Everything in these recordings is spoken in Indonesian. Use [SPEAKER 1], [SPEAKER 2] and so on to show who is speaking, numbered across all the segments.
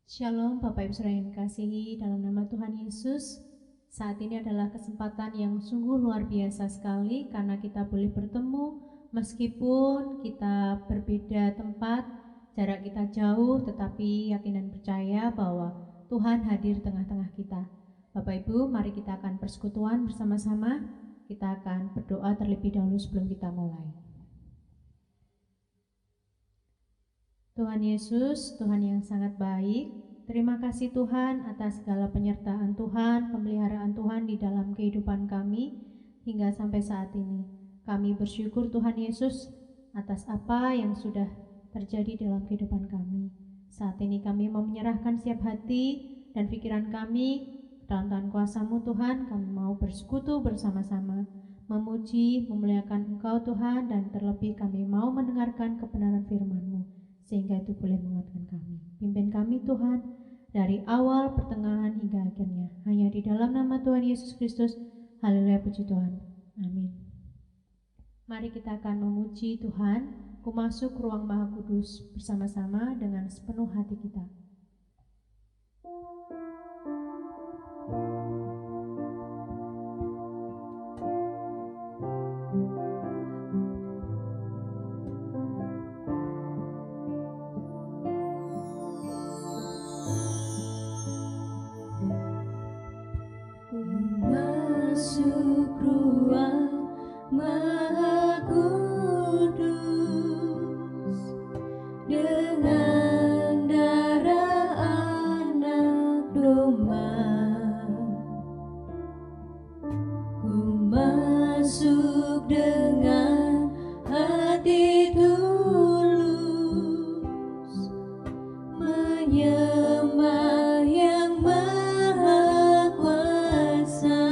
[SPEAKER 1] Shalom Bapak Ibu Saudara yang dikasihi dalam nama Tuhan Yesus. Saat ini adalah kesempatan yang sungguh luar biasa sekali karena kita boleh bertemu meskipun kita berbeda tempat, jarak kita jauh, tetapi yakin dan percaya bahwa Tuhan hadir tengah-tengah kita. Bapak Ibu, mari kita akan persekutuan bersama-sama. Kita akan berdoa terlebih dahulu sebelum kita mulai. Tuhan Yesus, Tuhan yang sangat baik, terima kasih Tuhan atas segala penyertaan Tuhan, pemeliharaan Tuhan di dalam kehidupan kami hingga sampai saat ini. Kami bersyukur Tuhan Yesus atas apa yang sudah terjadi dalam kehidupan kami. Saat ini kami mau menyerahkan setiap hati dan pikiran kami dalam tangan kuasa-Mu Tuhan. Kami mau bersekutu bersama-sama, memuji, memuliakan Engkau Tuhan, dan terlebih kami mau mendengarkan kebenaran firman-Mu, sehingga itu boleh menguatkan kami. Pimpin kami Tuhan dari awal, pertengahan, hingga akhirnya. Hanya di dalam nama Tuhan Yesus Kristus. Haleluya, puji Tuhan. Amin. Mari kita akan memuji Tuhan. Ku masuk ruang Maha Kudus bersama-sama dengan sepenuh hati kita.
[SPEAKER 2] Masuk ruang Maha Kudus dengan darah anak domba. Ku masuk dengan hati tulus menyembah yang Maha Kuasa.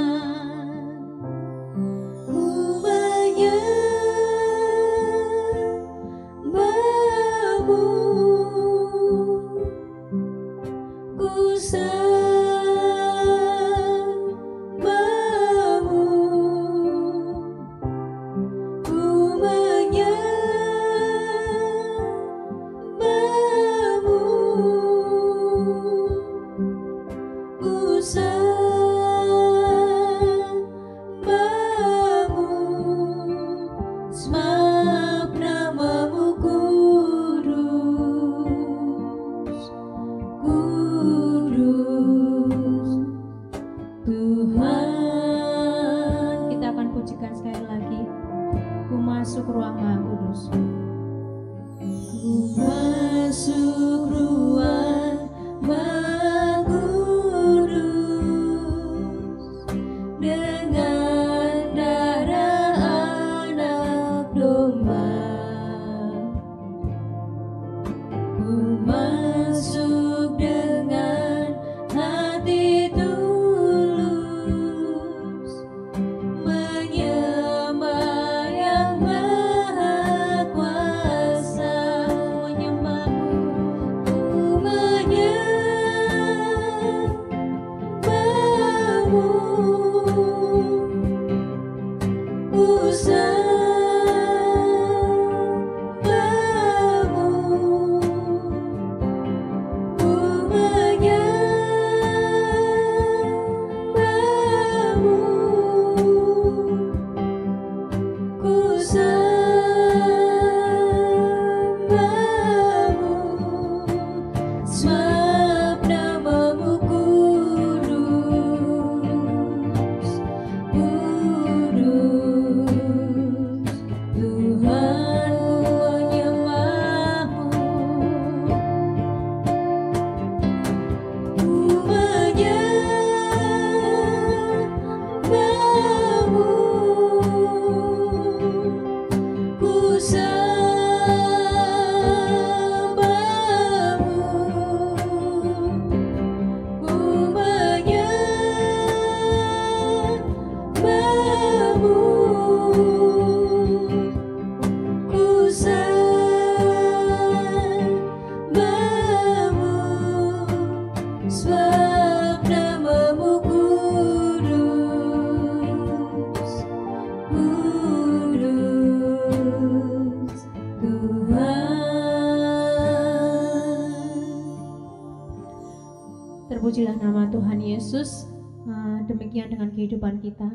[SPEAKER 1] Terpujilah nama Tuhan Yesus. Demikian dengan kehidupan kita.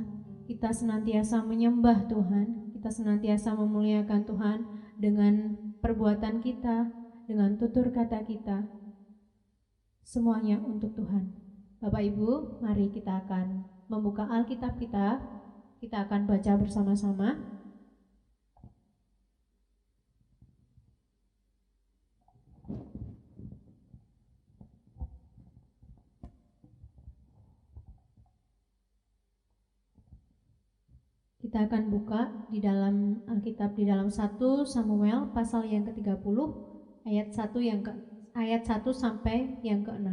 [SPEAKER 1] Kita senantiasa menyembah Tuhan, kita senantiasa memuliakan Tuhan dengan perbuatan kita, dengan tutur kata kita. Semuanya untuk Tuhan. Bapak Ibu, mari kita akan membuka Alkitab kita. Kita akan baca bersama-sama. Kita akan buka di dalam Alkitab di dalam 1 Samuel pasal yang ke-30 ayat 1 sampai yang ke-6.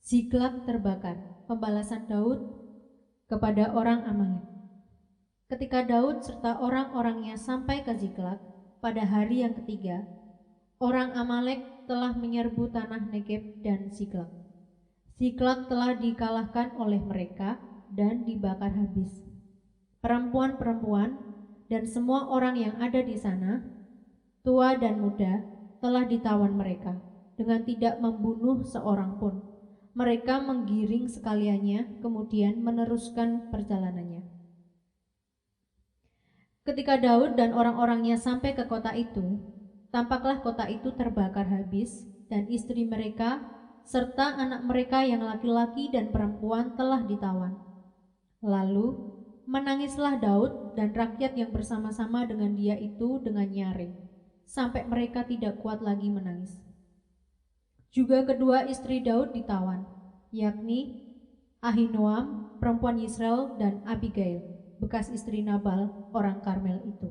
[SPEAKER 1] Ziklag terbakar, pembalasan Daud kepada orang Amalek. Ketika Daud serta orang-orangnya sampai ke Ziklag pada hari yang ketiga, orang Amalek telah menyerbu tanah Negeb dan Ziklag. Ziklag telah dikalahkan oleh mereka dan dibakar habis. Perempuan-perempuan dan semua orang yang ada di sana, tua dan muda, telah ditawan mereka dengan tidak membunuh seorang pun. Mereka menggiring sekaliannya, kemudian meneruskan perjalanannya. Ketika Daud dan orang-orangnya sampai ke kota itu, tampaklah kota itu terbakar habis dan istri mereka serta anak mereka yang laki-laki dan perempuan telah ditawan. Lalu menangislah Daud dan rakyat yang bersama-sama dengan dia itu dengan nyaring, sampai mereka tidak kuat lagi menangis. Juga kedua istri Daud ditawan, yakni Ahinoam, perempuan Yisrael, dan Abigail, bekas istri Nabal, orang Karmel itu.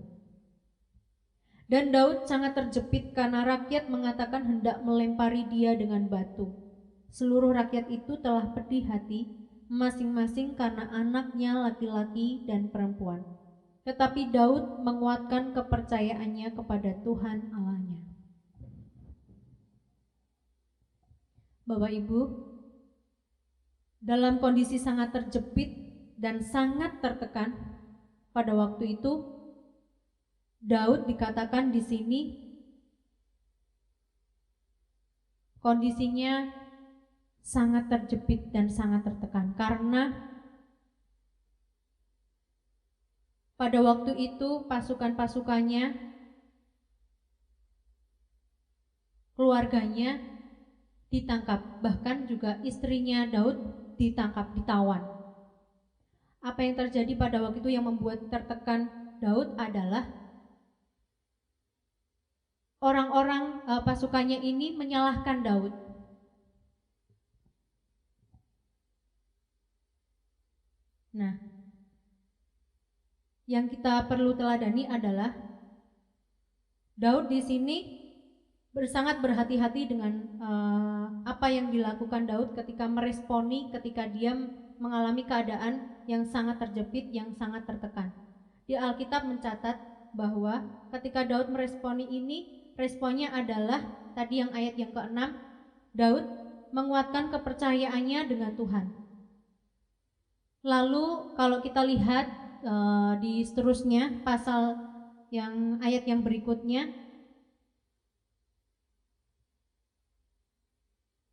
[SPEAKER 1] Dan Daud sangat terjepit karena rakyat mengatakan hendak melempari dia dengan batu. Seluruh rakyat itu telah pedih hati, masing-masing karena anaknya laki-laki dan perempuan. Tetapi Daud menguatkan kepercayaannya kepada Tuhan Allahnya. Bapak Ibu, dalam kondisi sangat terjepit dan sangat tertekan pada waktu itu, Daud dikatakan di sini kondisinya sangat terjepit dan sangat tertekan karena pada waktu itu pasukan-pasukannya, keluarganya ditangkap, bahkan juga istrinya Daud ditangkap, ditawan. Apa yang terjadi pada waktu itu yang membuat tertekan Daud adalah orang-orang pasukannya ini menyalahkan Daud. Nah, yang kita perlu teladani adalah Daud di sini sangat berhati-hati dengan apa yang dilakukan Daud ketika meresponi, ketika dia mengalami keadaan yang sangat terjepit, yang sangat tertekan. Di Alkitab mencatat bahwa ketika Daud meresponi ini, responnya adalah tadi yang ayat yang ke-6, Daud menguatkan kepercayaannya dengan Tuhan. Lalu kalau kita lihat di seterusnya pasal yang ayat yang berikutnya,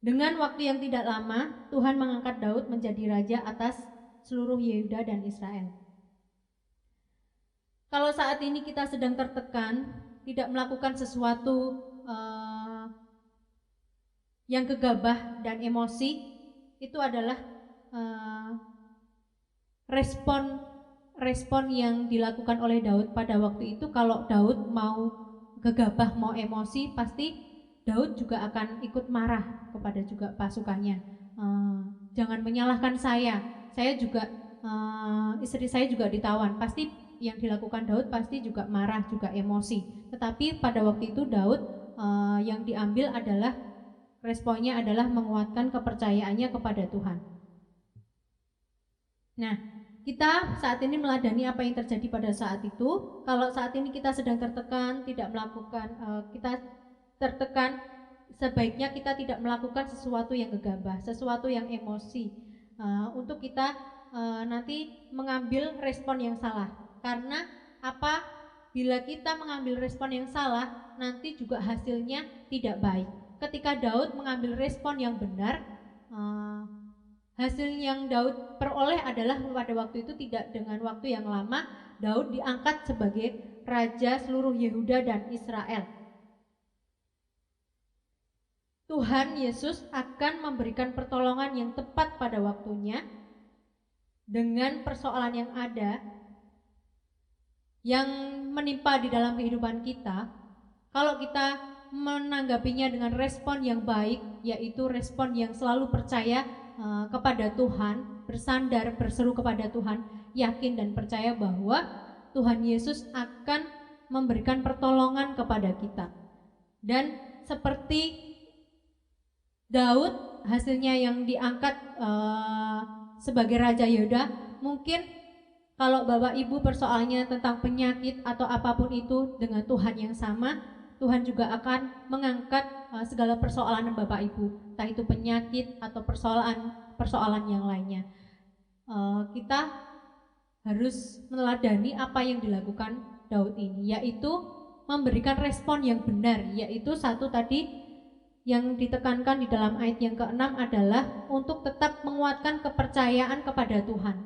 [SPEAKER 1] dengan waktu yang tidak lama, Tuhan mengangkat Daud menjadi raja atas seluruh Yehuda dan Israel. Kalau saat ini kita sedang tertekan, tidak melakukan sesuatu yang gegabah dan emosi, itu adalah respon yang dilakukan oleh Daud pada waktu itu. Kalau Daud mau gegabah, mau emosi, pasti Daud juga akan ikut marah kepada juga pasukannya. Jangan menyalahkan saya juga istri saya juga ditawan. Pasti yang dilakukan Daud pasti juga marah, juga emosi. Tetapi pada waktu itu Daud yang diambil adalah responnya adalah menguatkan kepercayaannya kepada Tuhan. Nah, kita saat ini meladani apa yang terjadi pada saat itu. Kalau saat ini kita sedang tertekan, tidak melakukan, kita tertekan, sebaiknya kita tidak melakukan sesuatu yang gegabah, sesuatu yang emosi, untuk kita nanti mengambil respon yang salah. Karena apa bila kita mengambil respon yang salah, nanti juga hasilnya tidak baik. Ketika Daud mengambil respon yang benar, hasil yang Daud peroleh adalah pada waktu itu tidak dengan waktu yang lama, Daud diangkat sebagai raja seluruh Yehuda dan Israel. Tuhan Yesus akan memberikan pertolongan yang tepat pada waktunya dengan persoalan yang ada, yang menimpa di dalam kehidupan kita. Kalau kita menanggapinya dengan respon yang baik, yaitu respon yang selalu percaya kepada Tuhan, bersandar, berseru kepada Tuhan, yakin dan percaya bahwa Tuhan Yesus akan memberikan pertolongan kepada kita. Dan seperti Daud, hasilnya yang diangkat sebagai Raja Yehuda, mungkin kalau Bapak Ibu persoalannya tentang penyakit atau apapun itu, dengan Tuhan yang sama, Tuhan juga akan mengangkat segala persoalan Bapak Ibu, entah itu penyakit atau persoalan yang lainnya. Kita harus meneladani apa yang dilakukan Daud ini, yaitu memberikan respon yang benar, yaitu satu tadi yang ditekankan di dalam ayat yang ke-6 adalah untuk tetap menguatkan kepercayaan kepada Tuhan.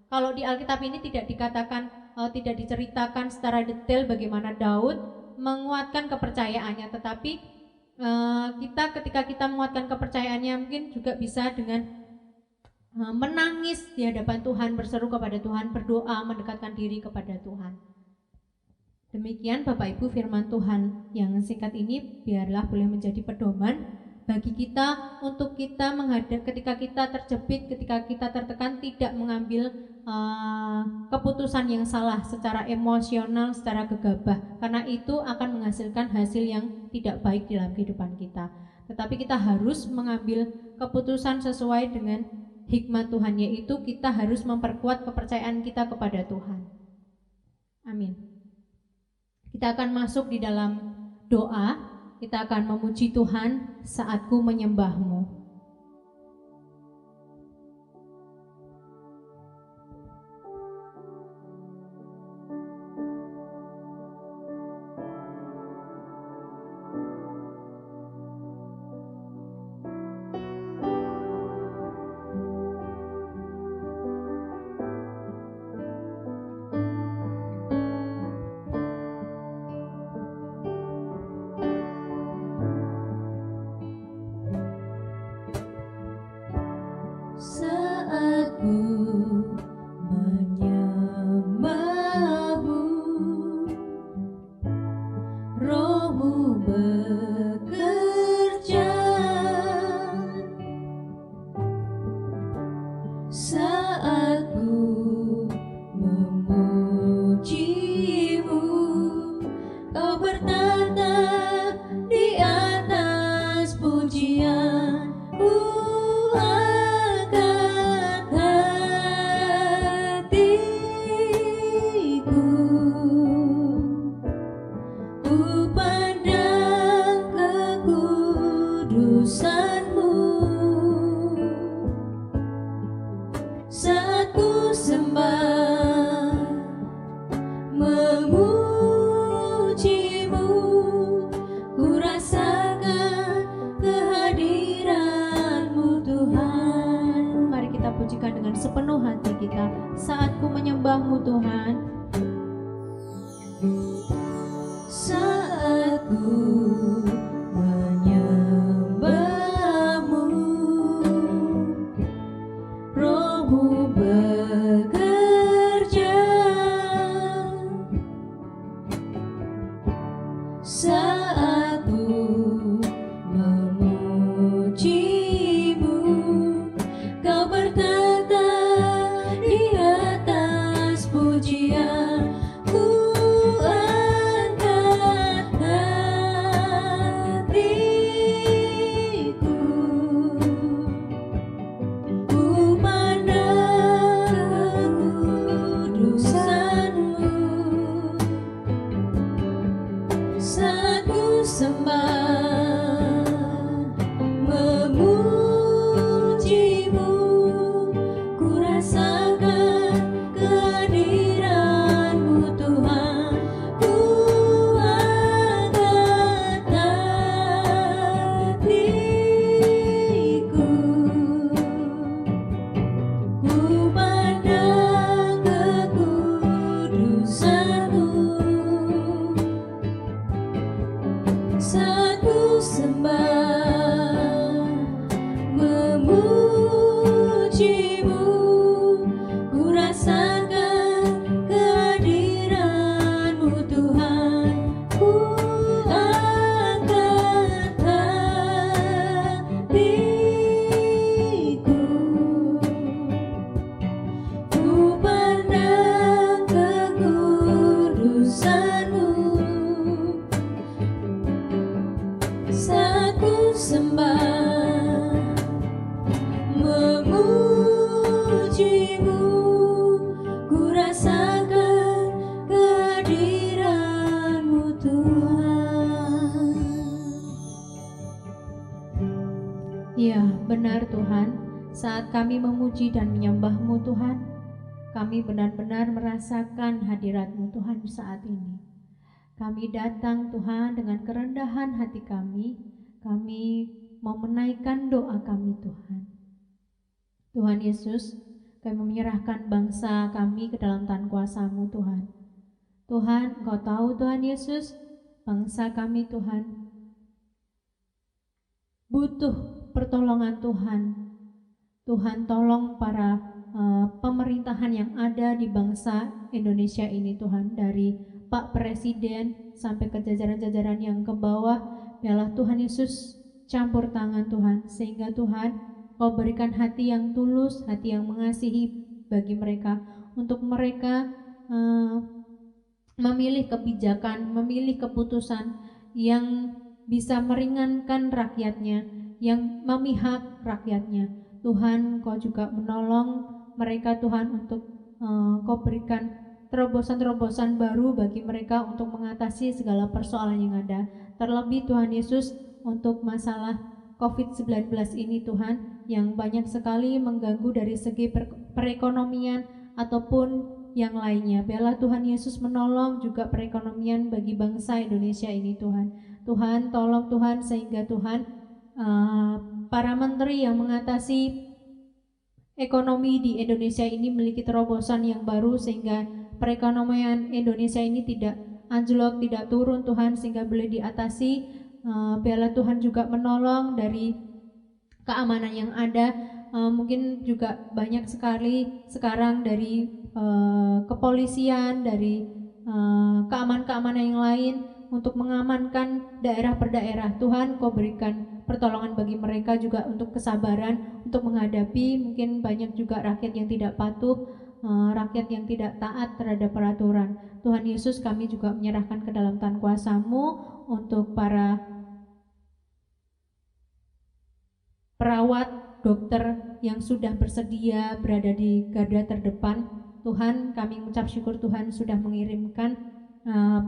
[SPEAKER 1] Kalau di Alkitab ini tidak dikatakan, tidak diceritakan secara detail bagaimana Daud menguatkan kepercayaannya, tetapi ketika kita menguatkan kepercayaannya mungkin juga bisa dengan menangis di hadapan Tuhan, berseru kepada Tuhan, berdoa, mendekatkan diri kepada Tuhan. Demikian Bapak Ibu firman Tuhan yang singkat ini biarlah boleh menjadi pedoman bagi kita untuk kita ketika kita terjepit, ketika kita tertekan, tidak mengambil keputusan yang salah secara emosional, secara gegabah, karena itu akan menghasilkan hasil yang tidak baik dalam kehidupan kita. Tetapi kita harus mengambil keputusan sesuai dengan hikmat Tuhan, yaitu kita harus memperkuat kepercayaan kita kepada Tuhan. Amin. Kita akan masuk di dalam doa, kita akan memuji Tuhan saat ku menyembah-Mu. Ya, benar Tuhan, saat kami memuji dan menyembah-Mu Tuhan, kami benar-benar merasakan hadirat-Mu Tuhan saat ini. Kami datang Tuhan dengan kerendahan hati kami mau menaikkan doa kami Tuhan. Tuhan Yesus, kami menyerahkan bangsa kami ke dalam tangan kuasa-Mu Tuhan. Tuhan, Engkau tahu Tuhan Yesus, bangsa kami Tuhan butuh pertolongan Tuhan. Tuhan tolong para pemerintahan yang ada di bangsa Indonesia ini Tuhan, dari Pak Presiden sampai ke jajaran-jajaran yang ke bawah. Biarlah Tuhan Yesus campur tangan Tuhan, sehingga Tuhan Kau berikan hati yang tulus, hati yang mengasihi bagi mereka, untuk mereka memilih kebijakan, memilih keputusan yang bisa meringankan rakyatnya, yang memihak rakyatnya. Tuhan, Kau juga menolong mereka Tuhan, untuk Kau berikan terobosan-terobosan baru bagi mereka untuk mengatasi segala persoalan yang ada. Terlebih Tuhan Yesus, untuk masalah COVID-19 ini Tuhan, yang banyak sekali mengganggu dari segi perekonomian ataupun yang lainnya. Biarlah Tuhan Yesus menolong juga perekonomian bagi bangsa Indonesia ini Tuhan. Tuhan tolong Tuhan, sehingga Tuhan para menteri yang mengatasi ekonomi di Indonesia ini memiliki terobosan yang baru, sehingga perekonomian Indonesia ini tidak anjlok, tidak turun Tuhan, sehingga boleh diatasi. Biarlah Tuhan juga menolong dari keamanan yang ada. Mungkin juga banyak sekali sekarang dari kepolisian, dari keamanan-keamanan yang lain untuk mengamankan daerah per daerah. Tuhan, Kau berikan pertolongan bagi mereka juga untuk kesabaran untuk menghadapi mungkin banyak juga rakyat yang tidak patuh, rakyat yang tidak taat terhadap peraturan. Tuhan Yesus, kami juga menyerahkan ke dalam tangan kuasa-Mu untuk para perawat, dokter yang sudah bersedia berada di garda terdepan. Tuhan, kami mengucap syukur Tuhan sudah mengirimkan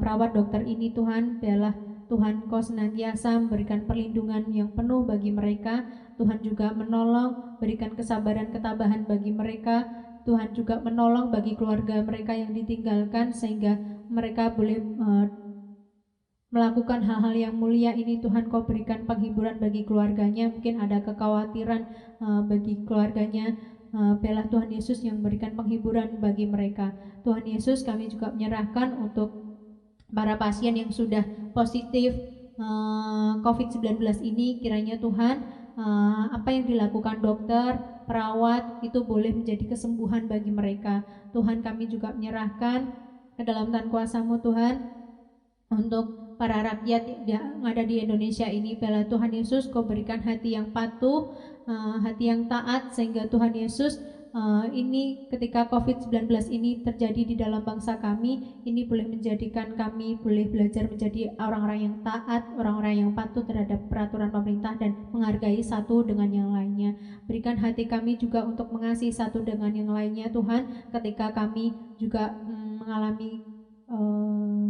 [SPEAKER 1] perawat dokter ini Tuhan. Biarlah Tuhan Kau senantiasa memberikan perlindungan yang penuh bagi mereka. Tuhan juga menolong, berikan kesabaran, ketabahan bagi mereka. Tuhan juga menolong bagi keluarga mereka yang ditinggalkan, sehingga mereka boleh melakukan hal-hal yang mulia ini. Tuhan, Kau berikan penghiburan bagi keluarganya. Mungkin ada kekhawatiran bagi keluarganya. Biarlah Tuhan Yesus yang memberikan penghiburan bagi mereka. Tuhan Yesus, kami juga menyerahkan untuk para pasien yang sudah positif COVID-19 ini. Kiranya Tuhan, apa yang dilakukan dokter, perawat, itu boleh menjadi kesembuhan bagi mereka. Tuhan, kami juga menyerahkan ke dalam tangan kuasa-Mu Tuhan untuk para rakyat yang ada di Indonesia ini. Biarlah Tuhan Yesus Kau berikan hati yang patuh, hati yang taat, sehingga Tuhan Yesus ini ketika COVID-19 ini terjadi di dalam bangsa kami, ini boleh menjadikan kami boleh belajar menjadi orang-orang yang taat, orang-orang yang patuh terhadap peraturan pemerintah dan menghargai satu dengan yang lainnya. Berikan hati kami juga untuk mengasihi satu dengan yang lainnya Tuhan, ketika kami juga mengalami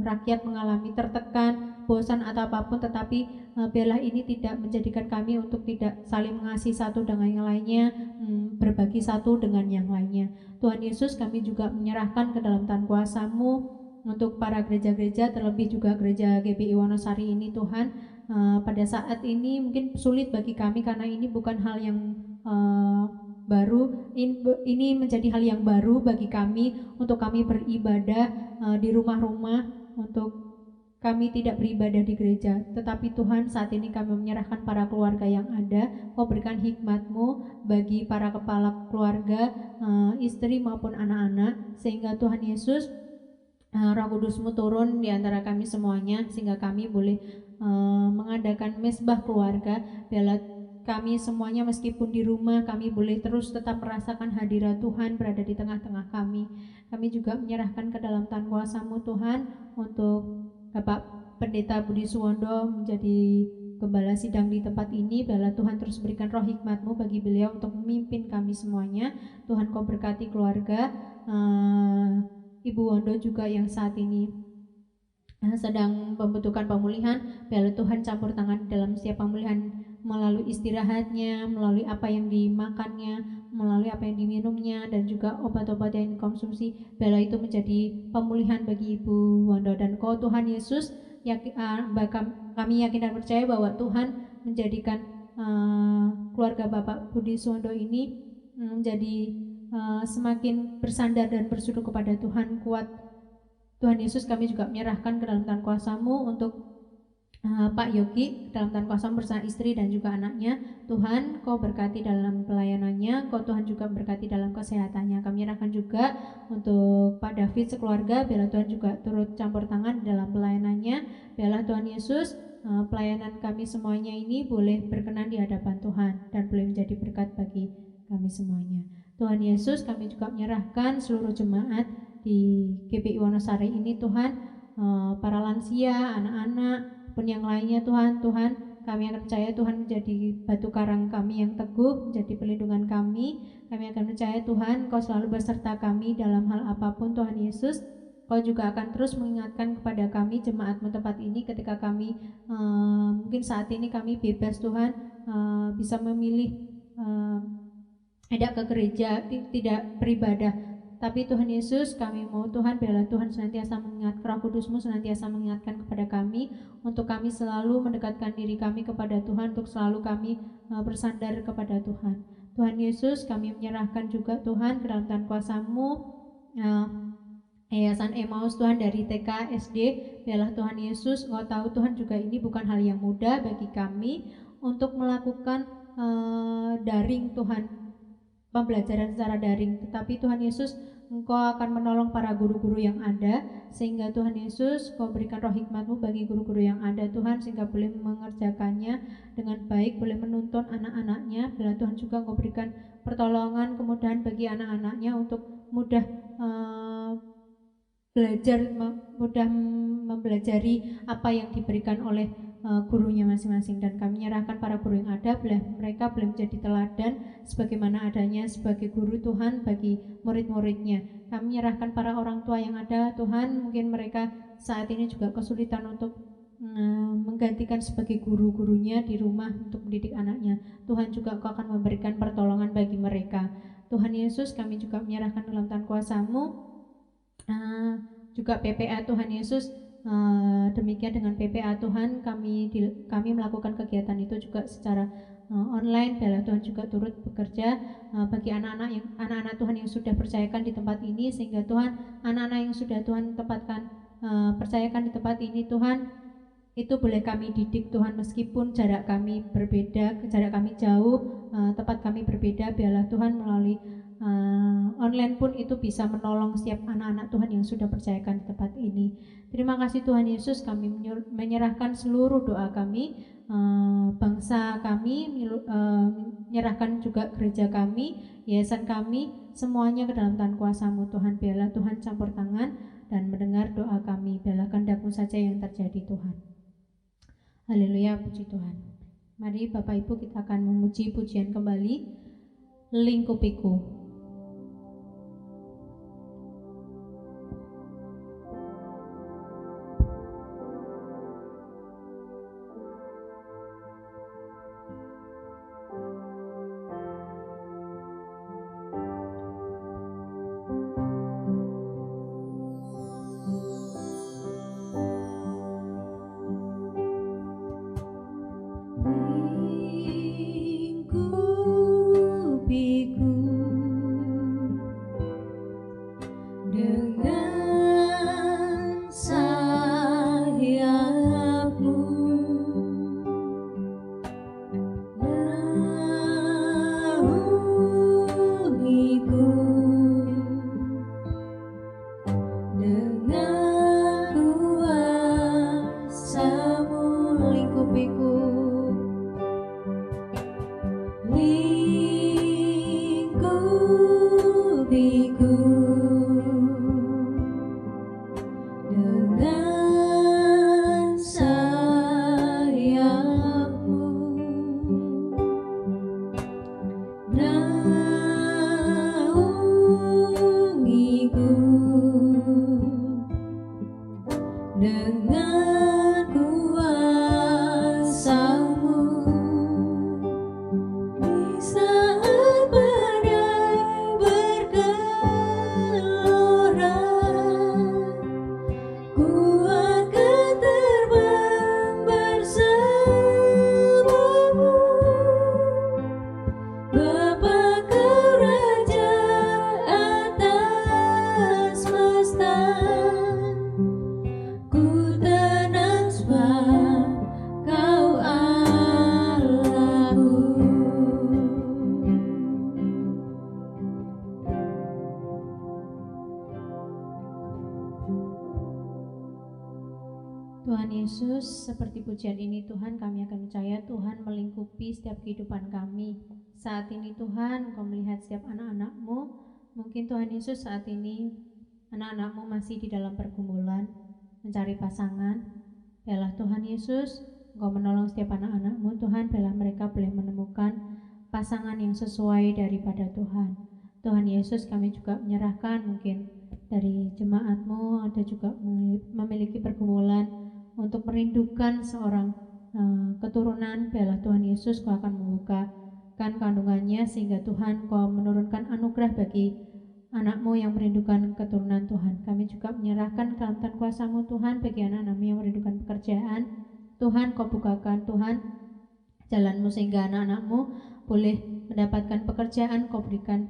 [SPEAKER 1] rakyat mengalami tertekan, bosan atau apapun, tetapi biarlah ini tidak menjadikan kami untuk tidak saling mengasihi satu dengan yang lainnya, berbagi satu dengan yang lainnya. Tuhan Yesus, kami juga menyerahkan ke dalam tangan kuasa-Mu untuk para gereja-gereja, terlebih juga gereja GBI Wonosari ini Tuhan. Pada saat ini mungkin sulit bagi kami karena ini bukan hal yang baru, ini menjadi hal yang baru bagi kami untuk kami beribadah di rumah-rumah, untuk kami tidak beribadah di gereja. Tetapi Tuhan, saat ini kami menyerahkan para keluarga yang ada. Kau berikan hikmat-Mu bagi para kepala keluarga, istri maupun anak-anak, sehingga Tuhan Yesus, Roh Kudus-Mu turun di antara kami semuanya, sehingga kami boleh mengadakan mesbah keluarga. Biarlah kami semuanya meskipun di rumah, kami boleh terus tetap merasakan hadirat Tuhan berada di tengah-tengah kami. Kami juga menyerahkan ke dalam tangan kuasa-Mu Tuhan untuk Bapak Pendeta Budi Suwondo menjadi gembala sidang di tempat ini. Biarlah Tuhan terus berikan roh hikmat-Mu bagi beliau untuk memimpin kami semuanya. Tuhan, Kau berkati keluarga Ibu Wondo juga yang saat ini sedang membutuhkan pemulihan. Biarlah Tuhan campur tangan dalam setiap pemulihan melalui istirahatnya, melalui apa yang dimakannya, melalui apa yang diminumnya, dan juga obat-obat yang dikonsumsi. Biarlah itu menjadi pemulihan bagi Ibu Wondo. Dan Kau Tuhan Yesus, kami yakin dan percaya bahwa Tuhan menjadikan keluarga Bapak Budi Suwondo ini menjadi semakin bersandar dan bersujud kepada Tuhan, kuat. Tuhan Yesus, kami juga menyerahkan ke dalam tangan kuasa-Mu untuk Pak Yogi dalam tangan kuasa-Mu bersama istri dan juga anaknya. Tuhan, Kau berkati dalam pelayanannya, Kau Tuhan juga berkati dalam kesehatannya. Kami nyerahkan juga untuk Pak David sekeluarga, biarlah Tuhan juga turut campur tangan dalam pelayanannya. Biarlah Tuhan Yesus, pelayanan kami semuanya ini boleh berkenan di hadapan Tuhan dan boleh menjadi berkat bagi kami semuanya. Tuhan Yesus, kami juga menyerahkan seluruh jemaat di GPI Wonosari ini, Tuhan, para lansia, anak-anak pun yang lainnya, Tuhan kami akan percaya Tuhan menjadi batu karang kami yang teguh, menjadi perlindungan kami. Kami akan percaya Tuhan, Kau selalu beserta kami dalam hal apapun. Tuhan Yesus, Kau juga akan terus mengingatkan kepada kami jemaat-Mu tempat ini ketika kami mungkin saat ini kami bebas Tuhan, bisa memilih tidak ke gereja, tidak beribadah. Tapi Tuhan Yesus, kami mau Tuhan, biarlah Tuhan senantiasa mengingat, Roh Kudus-Mu senantiasa mengingatkan kepada kami, untuk kami selalu mendekatkan diri kami kepada Tuhan, untuk selalu kami bersandar kepada Tuhan. Tuhan Yesus, kami menyerahkan juga Tuhan ke dalam tangan kuasa-Mu, Yayasan Emmaus Tuhan, dari TK, SD. Biarlah Tuhan Yesus, Engkau tahu Tuhan juga ini bukan hal yang mudah bagi kami untuk melakukan daring Tuhan, pembelajaran secara daring. Tetapi Tuhan Yesus, Engkau akan menolong para guru-guru yang ada, sehingga Tuhan Yesus, Kau berikan roh hikmat-Mu bagi guru-guru yang ada Tuhan, sehingga boleh mengerjakannya dengan baik, boleh menuntun anak-anaknya. Bila Tuhan juga Engkau berikan pertolongan, kemudahan bagi anak-anaknya untuk mudah belajar, mudah mempelajari apa yang diberikan oleh gurunya masing-masing. Dan kami menyerahkan para guru yang ada, mereka boleh menjadi teladan sebagaimana adanya sebagai guru Tuhan bagi murid-muridnya. Kami menyerahkan para orang tua yang ada Tuhan, mungkin mereka saat ini juga kesulitan untuk menggantikan sebagai guru-gurunya di rumah untuk mendidik anaknya. Tuhan juga Kau akan memberikan pertolongan bagi mereka. Tuhan Yesus, kami juga menyerahkan dalam tangan kuasa-Mu juga PPA Tuhan Yesus. Demikian dengan PPA Tuhan, kami melakukan kegiatan itu juga secara online. Biarlah Tuhan juga turut bekerja bagi anak-anak Tuhan yang sudah percayakan di tempat ini, sehingga Tuhan, anak-anak yang sudah Tuhan percayakan di tempat ini Tuhan, itu boleh kami didik Tuhan, meskipun jarak kami berbeda, jarak kami jauh, tempat kami berbeda. Biarlah Tuhan melalui online pun itu bisa menolong setiap anak-anak Tuhan yang sudah percayakan di tempat ini. Terima kasih Tuhan Yesus, kami menyerahkan seluruh doa kami, bangsa kami, menyerahkan juga gereja kami, yayasan kami, semuanya ke dalam tangan kuasa-Mu Tuhan. Biarlah Tuhan campur tangan dan mendengar doa kami. Biarlah kehendak-Mu saja yang terjadi Tuhan. Haleluya, puji Tuhan. Mari Bapak Ibu, kita akan memuji pujian kembali, Lingkupiku.
[SPEAKER 2] Lingkupiku saat badai bergelora, ku akan terbang bersamamu. Bapa Kau Raja atas semesta, ku tenang sebab Kau Allahku.
[SPEAKER 1] Tuhan Yesus, seperti pujian ini Tuhan, kami akan percaya Tuhan melingkupi setiap kehidupan kami. Saat ini Tuhan, Engkau melihat setiap anak-anak-Mu. Mungkin Tuhan Yesus saat ini anak-anak-Mu masih di dalam pergumulan, mencari pasangan. Biarlah Tuhan Yesus, Engkau menolong setiap anak-anak-Mu Tuhan, biarlah mereka boleh menemukan pasangan yang sesuai daripada Tuhan. Tuhan Yesus, kami juga menyerahkan mungkin dari jemaat-Mu ada juga memiliki pergumulan untuk merindukan seorang keturunan. Biarlah Tuhan Yesus, Kau akan membukakan kandungannya sehingga Tuhan Kau menurunkan anugerah bagi anak-Mu yang merindukan keturunan Tuhan. Kami juga menyerahkan dalam tangan kuasa-Mu Tuhan bagi anak-anak-Mu yang merindukan pekerjaan. Tuhan, Kau bukakan Tuhan jalan-Mu sehingga anak-anak-Mu boleh mendapatkan pekerjaan. Kau berikan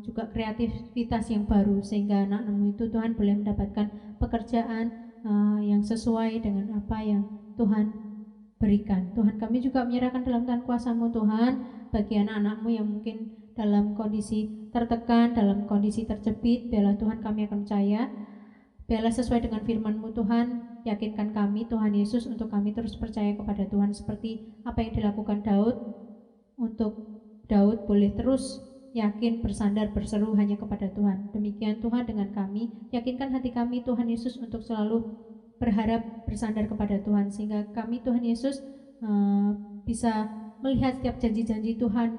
[SPEAKER 1] juga kreativitas yang baru sehingga anak-anak-Mu itu Tuhan boleh mendapatkan pekerjaan yang sesuai dengan apa yang Tuhan berikan. Tuhan, kami juga menyerahkan dalam tangan kuasa-Mu Tuhan bagi anak-anak-Mu yang mungkin dalam kondisi tertekan, dalam kondisi terjepit. Biarlah Tuhan, kami akan percaya, biarlah sesuai dengan firman-Mu Tuhan, yakinkan kami Tuhan Yesus untuk kami terus percaya kepada Tuhan seperti apa yang dilakukan Daud. Untuk Daud boleh terus yakin, bersandar, berseru hanya kepada Tuhan. Demikian Tuhan dengan kami, yakinkan hati kami Tuhan Yesus untuk selalu berharap bersandar kepada Tuhan, sehingga kami Tuhan Yesus bisa melihat setiap janji-janji Tuhan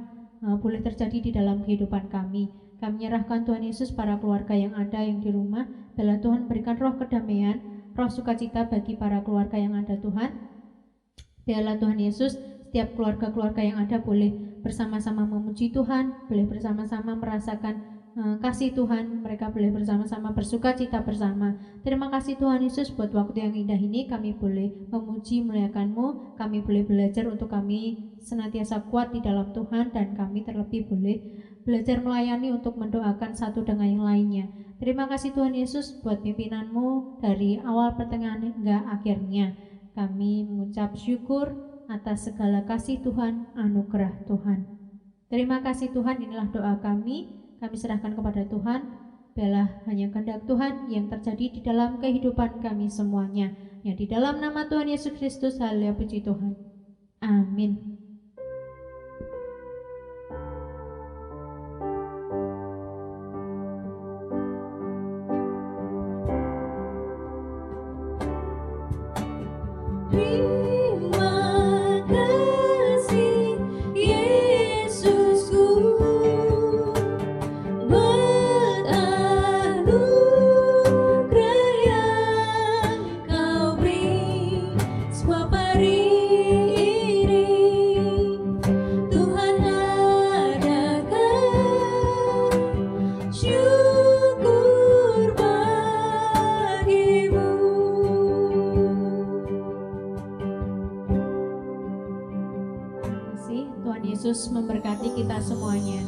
[SPEAKER 1] boleh terjadi di dalam kehidupan kami. Kami menyerahkan Tuhan Yesus para keluarga yang ada yang di rumah. Biarlah Tuhan berikan roh kedamaian, roh sukacita bagi para keluarga yang ada Tuhan. Biarlah Tuhan Yesus setiap keluarga-keluarga yang ada boleh bersama-sama memuji Tuhan, boleh bersama-sama merasakan kasih Tuhan, mereka boleh bersama-sama bersuka cita bersama. Terima kasih Tuhan Yesus buat waktu yang indah ini, kami boleh memuji memuliakan-Mu, kami boleh belajar untuk kami senantiasa kuat di dalam Tuhan, dan kami terlebih boleh belajar melayani untuk mendoakan satu dengan yang lainnya. Terima kasih Tuhan Yesus buat pimpinan-Mu dari awal pertengahan hingga akhirnya. Kami mengucap syukur atas segala kasih Tuhan, anugerah Tuhan. Terima kasih Tuhan, inilah doa kami serahkan kepada Tuhan. Biarlah hanya kehendak Tuhan yang terjadi di dalam kehidupan kami semuanya. Yang di dalam nama Tuhan Yesus Kristus, haleluya, puji Tuhan. Amin. Yesus memberkati kita semuanya.